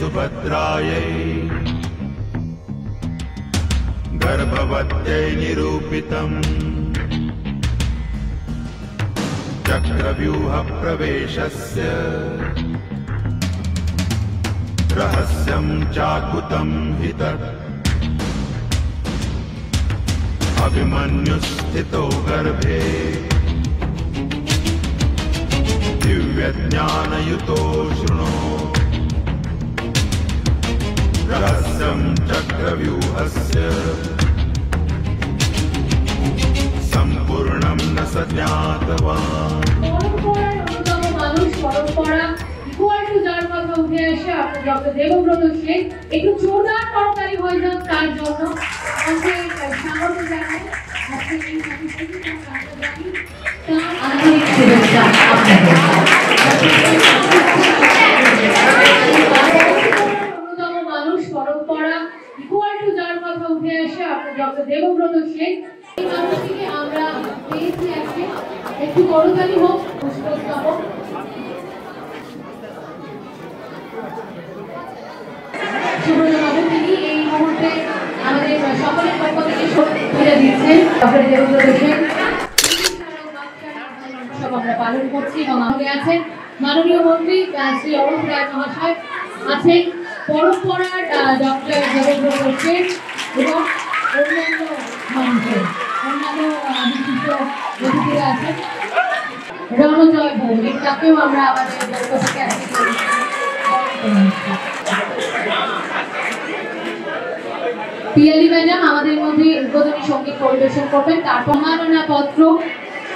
सुभद्रायै गर्भवत्यै निरूपितम् चक्रव्यूहप्रवेशस्य रहस्यं चाद्भुतं हि तत् अभिमन्युस्थितो गर्भे दिव्यज्ञानयुतो शृणो रहस्यं चक्रव्यूहस्य सम्पूर्णं न स ज्ञातवान्। যার কথা উঠে আসে আপনার ডক্টর দেবব্রত সেন একটু জোরদার করতালি হয়ে যান তার জন্য আমাকে স্বাগত জানাই আজকে এই আন্তরিক শুভেচ্ছা আপনাদের। অন্যতম মানুষ পরম্পরা ইকুয়াল টু যার কথা উঠে আসে আপনার ডক্টর দেবব্রত সেন এই মানুষটিকে আমরা পেয়েছি আজকে একটু করতালি হোক পুষ্পস্তবক। তিনি এই মুহূর্তে আমাদের সকলের পক্ষ থেকে তুলে দিচ্ছেন ডক্টর দেবব্রত সেন। আমরা পালন করছি এবং আমাদের আছেন মাননীয় মন্ত্রী শ্রী অরূপ রায় মহাশয়, আছেন পরম্পরার ডক্টর দেবব্রত সেন এবং অন্যান্য মানুষের অন্যান্য বিশিষ্ট অতিথিরা আছেন। রণজয় ভৌমিক তাকেও আমরা আমাদের পক্ষ থেকে পিয়ালি ম্যাডাম আমাদের মধ্যে উদ্বোধনী সঙ্গীত পরিবেশন করবেন। তারপর সম্মাননা পত্র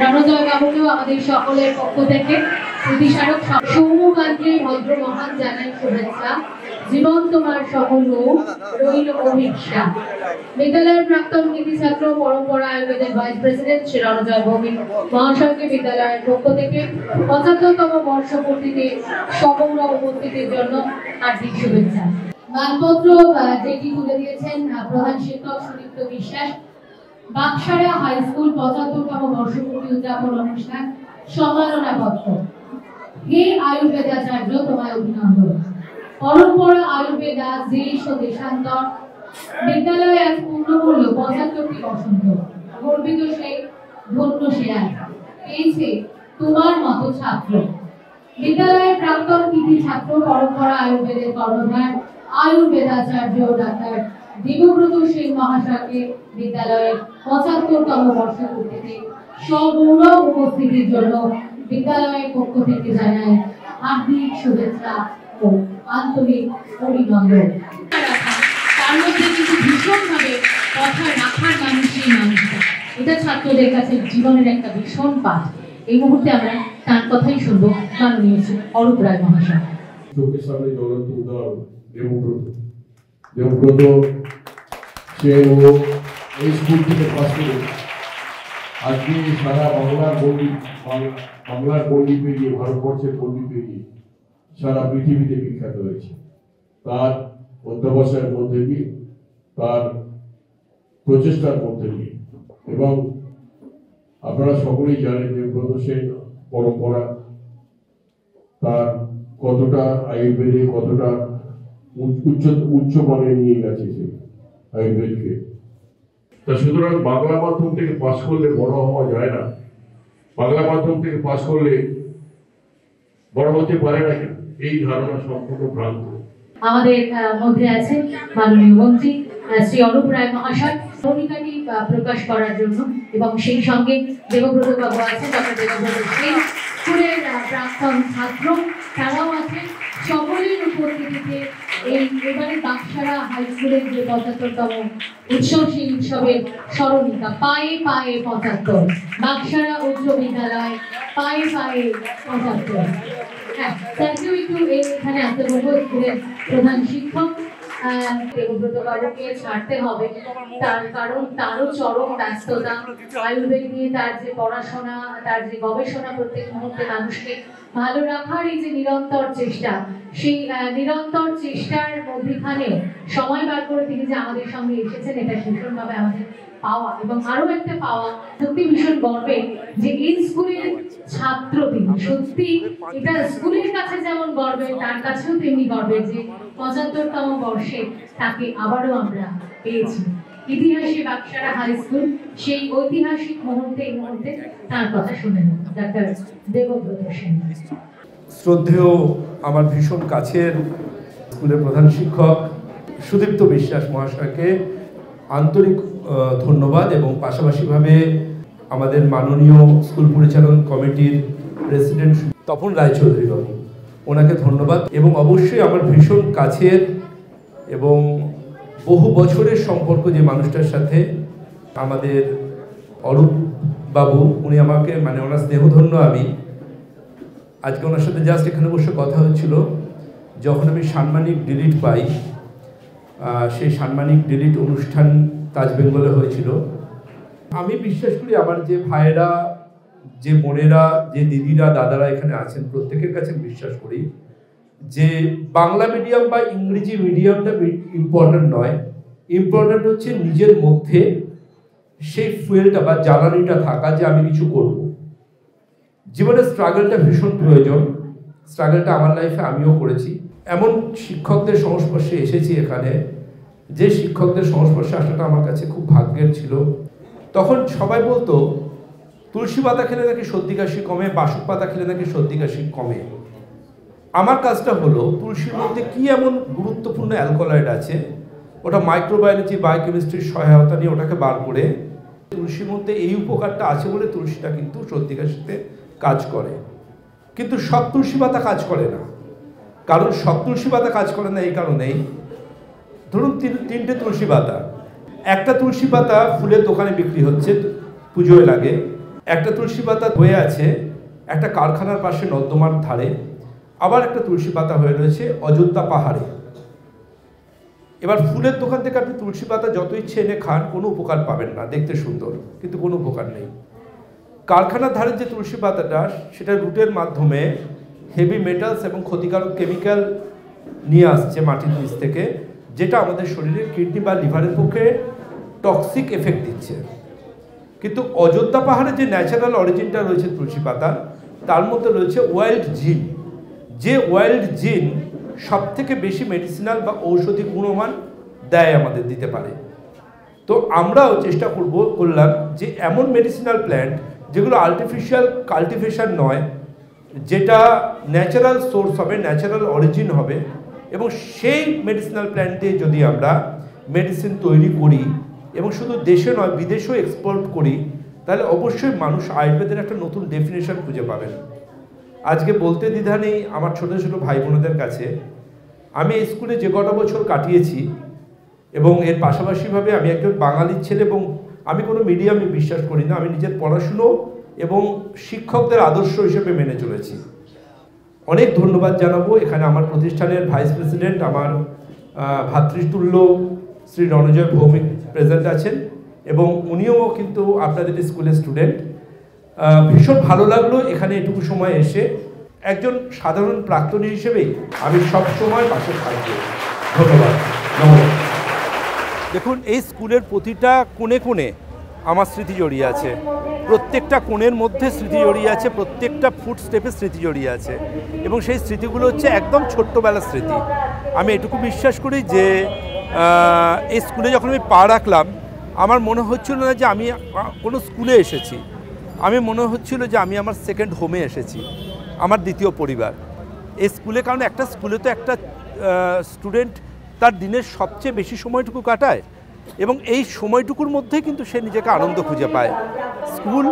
রণজয় বাবুকেও আমাদের সকলের পক্ষ থেকে প্রতিস্মারক সৌম্যকান্তি ভদ্র মহান জানাই শুভেচ্ছা। জীবন তোমার সকল রইল অভিজ্ঞা। বিদ্যালয়ের প্রাক্তন কৃতি ছাত্র পরম্পরা আয়োগের ভাইস প্রেসিডেন্ট শ্রী রণজয় ভৌমিক মহাশয়কে বিদ্যালয়ের পক্ষ থেকে ৭৫তম বর্ষপূর্তিতে সগৌরব উপস্থিতির জন্য হার্দিক শুভেচ্ছা। মানপত্র যেটি তুলে দিয়েছেন প্রধান শিক্ষক সুদীপ্ত বিশ্বাস। বাকসারা হাই স্কুল ৭৫তম বর্ষপূর্তি উদযাপন অনুষ্ঠান সম্মাননা পত্র। হে আয়ুর্বেদাচার্য তোমায় অভিনন্দন। পরম্পরা আয়ুর্বেদা দেশ ও দেশান্তর বিদ্যালয়ে আজ পূর্ণ করল ৭৫টি বসন্ত। গর্বিত সেই ধন্য সে আজ পেয়েছে তোমার মতো ছাত্র। বিদ্যালয়ের প্রাক্তন কৃতি ছাত্র পরম্পরা আয়ুর্বেদের কর্ণধার আয়ুর্বেদাচার্য ডাক্তার দেবব্রত সেন মহাশয়কে বিদ্যালয়ের ৭৫তম বর্ষপূর্তিতে সগৌরব উপস্থিতির জন্য বিদ্যালয়ের পক্ষ থেকে জানাই হার্দিক শুভেচ্ছা ও আন্তরিক অভিনন্দন। তার মধ্যে কিন্তু ভীষণভাবে কথা রাখার মানুষই মানুষটা, এটা ছাত্রদের কাছে জীবনের একটা ভীষণ পাঠ। এই মুহূর্তে আমরা তার কথাই শুনবো মাননীয় অরূপ রায় মহাশয়। চোখের সামনে জ্বলন্ত উদাহরণ দেবব্রত সে এই স্কুল থেকে পাস করে আজকে সারা বাংলার গণ্ডি পেরিয়ে ভারতবর্ষের গণ্ডি পেরিয়ে সারা পৃথিবীতে বিখ্যাত হয়েছে তার অধ্যাবসায়ের মধ্যে দিয়ে, তার প্রচেষ্টার মধ্যে দিয়ে। এবং আপনারা সকলেই জানেন দেবব্রত সেন পরম্পরা তার কতটা আয়ুর্বেদে কতটা উচ্চ মানে নিয়ে গেছে সে আয়ুর্বেদকে। তা সুতরাং বাংলা মাধ্যম থেকে পাশ করলে বড় হওয়া যায় না, বাংলা মাধ্যম থেকে পাশ করলে বড় হতে পারে না, এই ধারণা সম্পূর্ণ ভ্রান্ত। আমাদের মধ্যে আছেন মাননীয় মন্ত্রী শ্রী অরূপ রায় মহাশয় ভূমিকাটি প্রকাশ করার জন্য, এবং সেই সঙ্গে দেবব্রত বাবু আছেন ডক্টর দেবব্রত সেন স্কুলের প্রাক্তন ছাত্র, তারাও আছেন। সকলের উপস্থিতিতে এই এবারে বাকসারা হাই স্কুলের যে ৭৫তম উৎসব, সেই উৎসবের স্মরণিকা পায়ে পায়ে ৭৫, বাকসারা উচ্চ বিদ্যালয় পায়ে পায়ে ৭৫। হ্যাঁ, তাকেও একটু এখানে আসতে বলবো। স্কুলের প্রধান শিক্ষক দেবব্রত বাবুকে ছাড়তে হবে, তার কারণ তারও চরম ব্যস্ততা। আয়ুর্বেদ নিয়ে তার যে পড়াশোনা, তার যে গবেষণা, প্রত্যেক মুহূর্তে মানুষকে ভালো রাখার এই যে নিরন্তর চেষ্টা, সেই নিরন্তর চেষ্টার মধ্যখানেও সময় বার করে তিনি যে আমাদের সঙ্গে এসেছেন, এটা ভীষণভাবে আমাদের পাওয়া। এবং আরো একটা পাওয়া, সত্যি ভীষণ গর্বের যে এই স্কুলের ছাত্র তিনি। সত্যি এটা স্কুলের কাছে যেমন গর্বের, তার কাছেও তেমনি গর্বের যে 75তম বর্ষে তাকে আবারও আমরা পেয়েছি। ইতিহাসে বাকসারা হাই স্কুল সেই ঐতিহাসিক মুহূর্তে এই মুহূর্তে তার কথা শুনে নেব। ডাক্তার দেবব্রত সেন। শ্রদ্ধেয় আমার ভীষণ কাছের স্কুলের প্রধান শিক্ষক সুদীপ্ত বিশ্বাস মহাশয়কে আন্তরিক ধন্যবাদ, এবং পাশাপাশিভাবে আমাদের মাননীয় স্কুল পরিচালন কমিটির প্রেসিডেন্ট তপন রায়চৌধুরী বাবু, ওনাকে ধন্যবাদ। এবং অবশ্যই আমার ভীষণ কাছের এবং বহু বছরের সম্পর্ক যে মানুষটার সাথে, আমাদের অরূপ বাবু, উনি আমাকে ওনার স্নেহধন্য। আমি আজকে ওনার সাথে জাস্ট এখানে বসে কথা হচ্ছিল, যখন আমি সাম্মানিক ডিলিট পাই, সেই সাম্মানিক ডিলিট অনুষ্ঠান তাজ বেঙ্গলে হয়েছিল। আমি বিশ্বাস করি আমার যে ভাইয়েরা, যে বোনেরা, যে দিদিরা, দাদারা এখানে আছেন, প্রত্যেকের কাছে বিশ্বাস করি যে বাংলা মিডিয়াম বা ইংরেজি মিডিয়ামটা ইম্পর্ট্যান্ট নয়, ইম্পর্ট্যান্ট হচ্ছে নিজের মধ্যে সেই ফুয়েলটা বা জ্বালানিটা থাকা, যে আমি কিছু করব। জীবনে স্ট্রাগলটা ভীষণ প্রয়োজন, স্ট্রাগলটা আমার লাইফে আমিও করেছি। এমন শিক্ষকদের সংস্পর্শে এসেছি এখানে, যে শিক্ষকদের সংস্পর্শে আসাটা আমার কাছে খুব ভাগ্যের ছিল। তখন সবাই বলতো তুলসী পাতা খেলে নাকি সর্দি কাশি কমে, বাসক পাতা খেলে নাকি সর্দি কাশি কমে। আমার কাজটা হলো তুলসীর মধ্যে কি এমন গুরুত্বপূর্ণ অ্যালকোলয়েড আছে, ওটা মাইক্রোবায়োলজি বায়োকেমিস্ট্রির সহায়তা নিয়ে ওটাকে বার করে, তুলসীর মধ্যে এই উপকারটা আছে বলে তুলসীটা কিন্তু সর্দি কাশিতে কাজ করে। কিন্তু সব তুলসী পাতা কাজ করে না। কারণ সব তুলসী পাতা কাজ করে না এই কারণেই, ধরুন তিনটে তুলসী পাতা, একটা তুলসী পাতা ফুলের দোকানে বিক্রি হচ্ছে, পুজোয় লাগে। একটা তুলসী পাতা হয়ে আছে একটা কারখানার পাশে নর্দমার ধারে, আবার একটা তুলসী পাতা হয়ে রয়েছে অযোধ্যা পাহাড়ে। এবার ফুলের দোকান থেকে আপনি তুলসী পাতা যত ইচ্ছে এনে খান, কোনো উপকার পাবেন না, দেখতে সুন্দর কিন্তু কোনো উপকার নেই। কারখানার ধারে যে তুলসী পাতাটা, সেটা রুটের মাধ্যমে হেভি মেটালস এবং ক্ষতিকারক কেমিক্যাল নিয়ে আসছে মাটির নিচ থেকে, যেটা আমাদের শরীরের কিডনি বা লিভারের পক্ষে টক্সিক এফেক্ট দিচ্ছে। কিন্তু অযোধ্যা পাহাড়ে যে ন্যাচারাল অরিজিনটা রয়েছে তুলসী পাতার, তার মধ্যে রয়েছে ওয়াইল্ড জিন, যে ওয়াইল্ড জিন সব থেকে বেশি মেডিসিনাল বা ঔষধি গুণমান দেয়, আমাদের দিতে পারে। তো আমরাও চেষ্টা করলাম যে এমন মেডিসিনাল প্ল্যান্ট যেগুলো আর্টিফিশিয়াল কাল্টিভেশন নয়, যেটা ন্যাচারাল সোর্স হবে, ন্যাচারাল অরিজিন হবে, এবং সেই মেডিসিনাল প্ল্যান্ট দিয়ে যদি আমরা মেডিসিন তৈরি করি এবং শুধু দেশে নয় বিদেশেও এক্সপোর্ট করি, তাহলে অবশ্যই মানুষ আয়ুর্বেদের একটা নতুন ডেফিনেশন খুঁজে পাবেন। আজকে বলতে দ্বিধা নেই আমার ছোটো ছোটো ভাই বোনদের কাছে, আমি এই স্কুলে যে কটা বছর কাটিয়েছি, এবং এর পাশাপাশিভাবে আমি একজন বাঙালির ছেলে, এবং আমি কোনো মিডিয়ামে বিশ্বাস করি না, আমি নিজের পড়াশুনো এবং শিক্ষকদের আদর্শ হিসেবে মেনে চলেছি। অনেক ধন্যবাদ জানাবো এখানে আমার প্রতিষ্ঠানের ভাইস প্রেসিডেন্ট, আমার ভাতৃতুল্য শ্রী রণজয় ভৌমিক প্রেজেন্ট আছেন, এবং উনিও কিন্তু আপনাদের স্কুলের স্টুডেন্ট। ভীষণ ভালো লাগলো এখানে এটুকু সময় এসে। একজন সাধারণ প্রাক্তনী হিসেবেই আমি সব সময় পাশে থাকবো। ধন্যবাদ, নমস্কার। দেখুন, এই স্কুলের প্রতিটা কোণে কোণে আমার স্মৃতি জড়িয়ে আছে, প্রত্যেকটা কোণের মধ্যে স্মৃতি জড়িয়ে আছে, প্রত্যেকটা ফুট স্টেপে স্মৃতি জড়িয়ে আছে, এবং সেই স্মৃতিগুলো হচ্ছে একদম ছোট্টবেলার স্মৃতি। আমি এটুকু বিশ্বাস করি যে এই স্কুলে যখন আমি পা রাখলাম, আমার মনে হচ্ছিল না যে আমি কোনো স্কুলে এসেছি, আমি মনে হচ্ছিল যে আমি আমার সেকেন্ড হোমে এসেছি, আমার দ্বিতীয় পরিবার এই স্কুলে। কারণ একটা স্কুলে তো একটা স্টুডেন্ট তার দিনের সবচেয়ে বেশি সময়টুকু কাটায়, এবং এই সময়টুকুর মধ্যেই কিন্তু সে নিজেকে আনন্দ খুঁজে পায়। স্কুল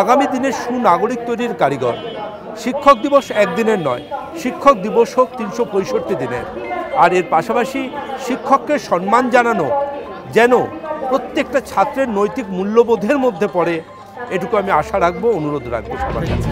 আগামী দিনের সুনাগরিক তৈরির কারিগর। শিক্ষক দিবস একদিনের নয়, শিক্ষক দিবস হোক 365 দিনের। আর এর পাশাপাশি শিক্ষককে সম্মান জানানো যেন প্রত্যেকটা ছাত্রের নৈতিক মূল্যবোধের মধ্যে পড়ে, এটুকু আমি আশা রাখবো, অনুরোধ রাখবো সবার কাছে।